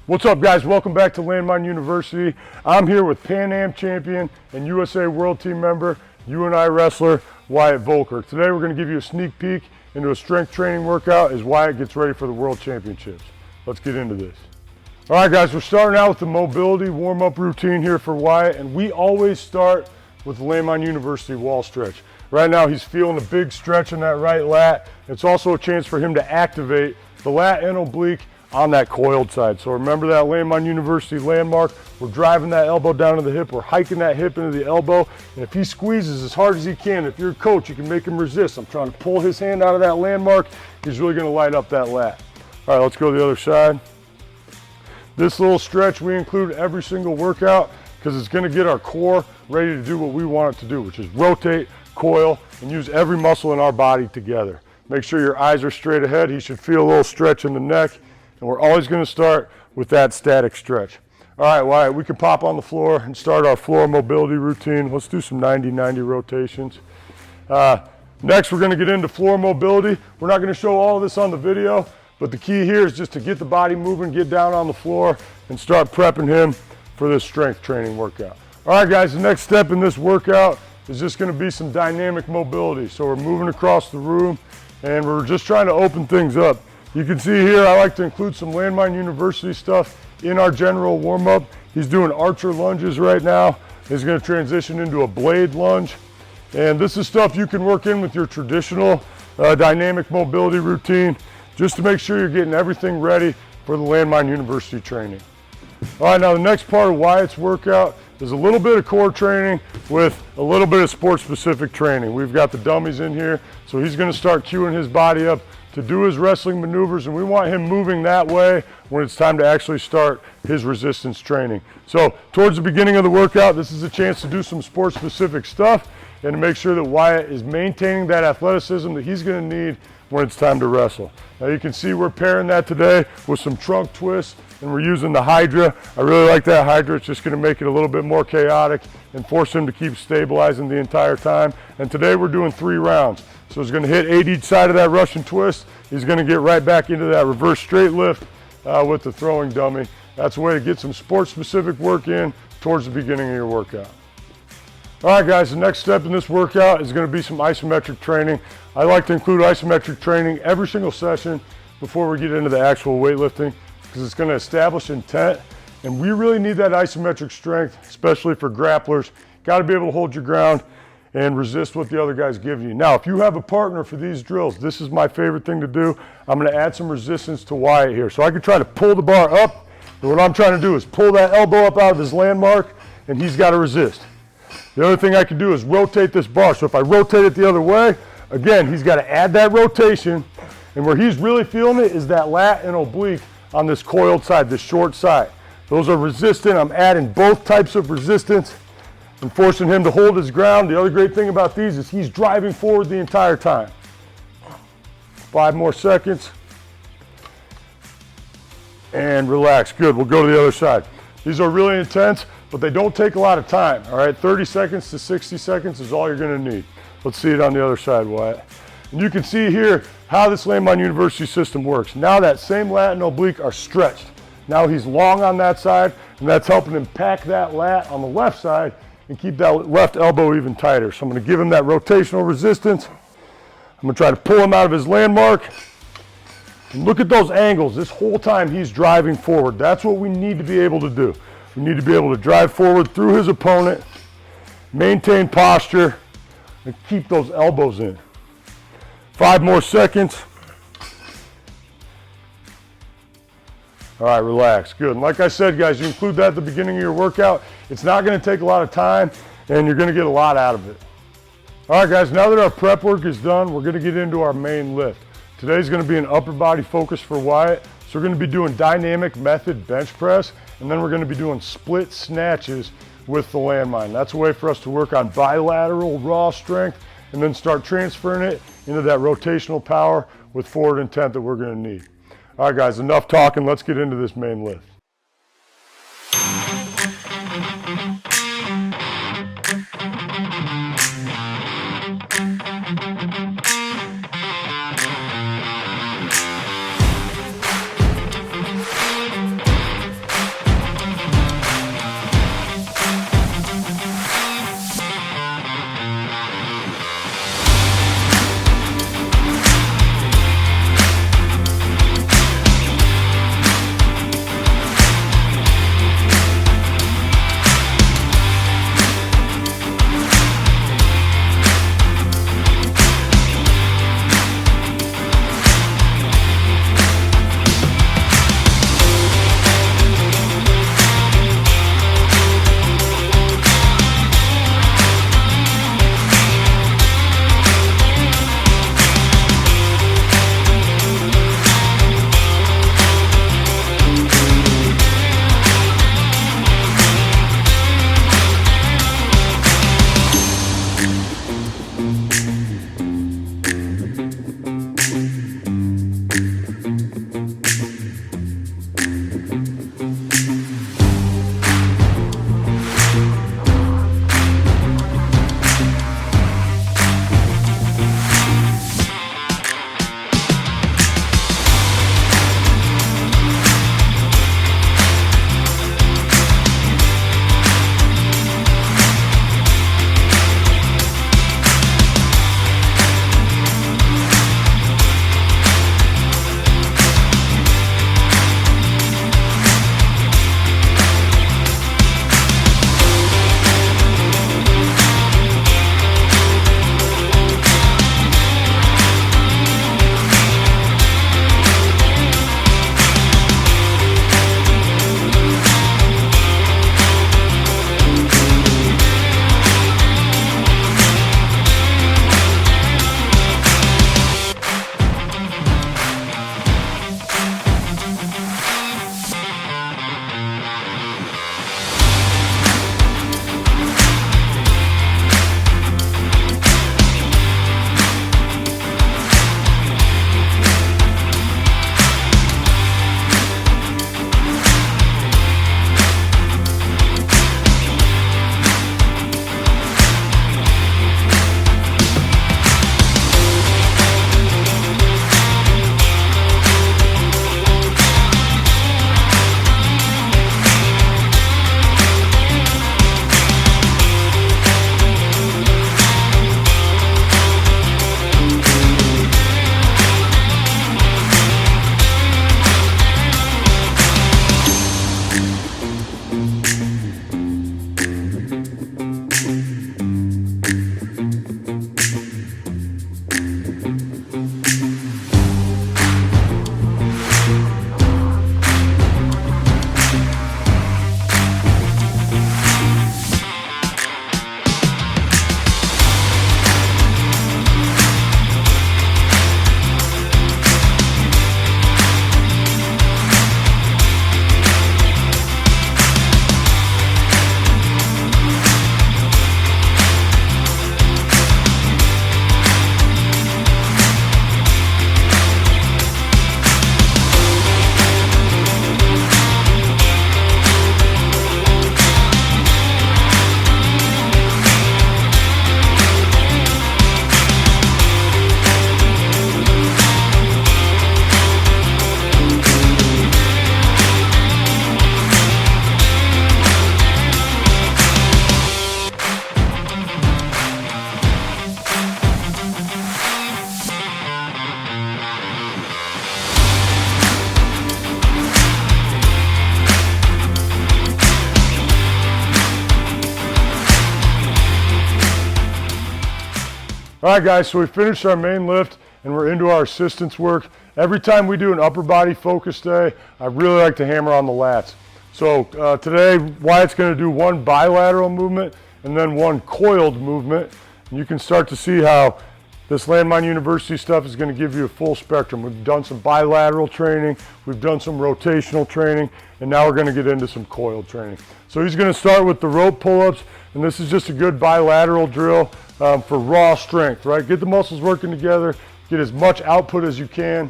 What's up, guys? Welcome back to Landmine University. I'm here with Pan Am champion and USA World Team member, UNI wrestler, Wyatt Voelker. Today we're going to give you a sneak peek into a strength training workout as Wyatt gets ready for the World Championships. Let's get into this. All right, guys, we're starting out with the mobility warm-up routine here for Wyatt, and we always start with the Landmine University wall stretch. Right now he's feeling a big stretch in that right lat. It's also a chance for him to activate the lat and oblique on that coiled side. So remember that Landmine University landmark. We're driving that elbow down to the hip. We're hiking that hip into the elbow. And if he squeezes as hard as he can, if you're a coach, you can make him resist. I'm trying to pull his hand out of that landmark. He's really gonna light up that lat. All right, let's go to the other side. This little stretch we include every single workout because it's gonna get our core ready to do what we want it to do, which is rotate, coil, and use every muscle in our body together. Make sure your eyes are straight ahead. He should feel a little stretch in the neck. And we're always going to start with that static stretch. All right, Wyatt, we can pop on the floor and start our floor mobility routine. Let's do some 90-90 rotations. Next, we're going to get into floor mobility. We're not going to show all of this on the video, but the key here is just to get the body moving, get down on the floor, and start prepping him for this strength training workout. All right, guys, the next step in this workout is just going to be some dynamic mobility. So we're moving across the room, and we're just trying to open things up. You can see here, I like to include some Landmine University stuff in our general warm-up. He's doing archer lunges right now. He's going to transition into a blade lunge. And this is stuff you can work in with your traditional dynamic mobility routine, just to make sure you're getting everything ready for the Landmine University training. All right, now the next part of Wyatt's workout is a little bit of core training with a little bit of sport-specific training. We've got the dummies in here, so he's going to start cueing his body up to do his wrestling maneuvers, and we want him moving that way when it's time to actually start his resistance training. So towards the beginning of the workout, this is a chance to do some sport-specific stuff and to make sure that Wyatt is maintaining that athleticism that he's going to need when it's time to wrestle. Now you can see we're pairing that today with some trunk twists, and we're using the Hydra. I really like that Hydra. It's just going to make it a little bit more chaotic and force him to keep stabilizing the entire time. And today we're doing 3 rounds. So he's going to hit 8 each side of that Russian twist. He's going to get right back into that reverse straight lift with the throwing dummy. That's a way to get some sport-specific work in towards the beginning of your workout. All right, guys, the next step in this workout is going to be some isometric training. I like to include isometric training every single session before we get into the actual weightlifting because it's going to establish intent, and we really need that isometric strength, especially for grapplers. Got to be able to hold your ground and resist what the other guy's giving you. Now, if you have a partner for these drills, this is my favorite thing to do. I'm going to add some resistance to Wyatt here. So I can try to pull the bar up, and what I'm trying to do is pull that elbow up out of his landmark, and he's got to resist. The other thing I can do is rotate this bar. So if I rotate it the other way, again, he's got to add that rotation, and where he's really feeling it is that lat and oblique on this coiled side, this short side. Those are resistant. I'm adding both types of resistance and forcing him to hold his ground. The other great thing about these is he's driving forward the entire time. 5 more seconds. And relax. Good. We'll go to the other side. These are really intense, but they don't take a lot of time. All right, 30 seconds to 60 seconds is all you're going to need. Let's see it on the other side, Wyatt. And you can see here how this Landmine University system works. Now that same lat and oblique are stretched. Now he's long on that side, and that's helping him pack that lat on the left side and keep that left elbow even tighter. So I'm going to give him that rotational resistance. I'm going to try to pull him out of his landmark. And look at those angles. This whole time he's driving forward. That's what we need to be able to do. We need to be able to drive forward through his opponent, maintain posture, and keep those elbows in. 5 more seconds. All right, relax. Good. And like I said, guys, you include that at the beginning of your workout. It's not going to take a lot of time, and you're going to get a lot out of it. All right, guys, now that our prep work is done, we're going to get into our main lift. Today's going to be an upper body focus for Wyatt. So we're going to be doing dynamic method bench press, and then we're going to be doing split snatches with the landmine. That's a way for us to work on bilateral raw strength and then start transferring it into that rotational power with forward intent that we're going to need. All right, guys, enough talking. Let's get into this main lift. All right, guys, so we finished our main lift and we're into our assistance work. Every time we do an upper body focus day, I really like to hammer on the lats. So today, Wyatt's gonna do one bilateral movement and then one coiled movement. And you can start to see how this Landmine University stuff is gonna give you a full spectrum. We've done some bilateral training, we've done some rotational training, and now we're gonna get into some coiled training. So he's gonna start with the rope pull-ups, and this is just a good bilateral drill for raw strength, right? Get the muscles working together, get as much output as you can.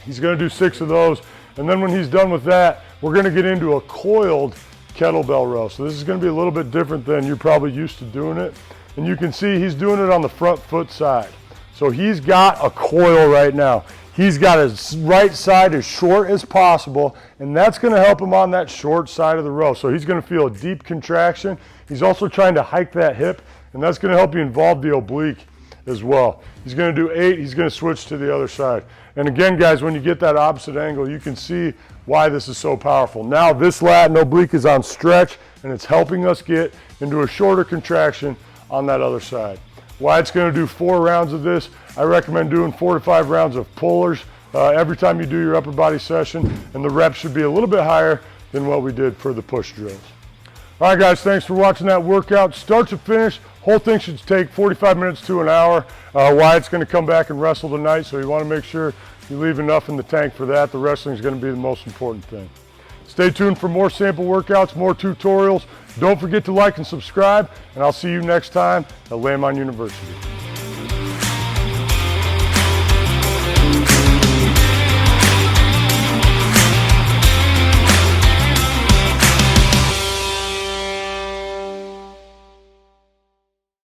He's gonna do 6 of those, and then when he's done with that, we're gonna get into a coiled kettlebell row. So this is gonna be a little bit different than you're probably used to doing it. And you can see he's doing it on the front foot side. So he's got a coil right now. He's got his right side as short as possible, and that's gonna help him on that short side of the row. So he's gonna feel a deep contraction. He's also trying to hike that hip, and that's gonna help you involve the oblique as well. He's gonna do 8, he's gonna switch to the other side. And again, guys, when you get that opposite angle, you can see why this is so powerful. Now this lat and oblique is on stretch, and it's helping us get into a shorter contraction on that other side. Wyatt's gonna do 4 rounds of this. I recommend doing 4 to 5 rounds of pullers every time you do your upper body session, and the reps should be a little bit higher than what we did for the push drills. All right, guys, thanks for watching that workout. Start to finish, whole thing should take 45 minutes to an hour. Wyatt's gonna come back and wrestle tonight, so you wanna make sure you leave enough in the tank for that. The wrestling is gonna be the most important thing. Stay tuned for more sample workouts, more tutorials. Don't forget to like and subscribe, and I'll see you next time at Landmine University.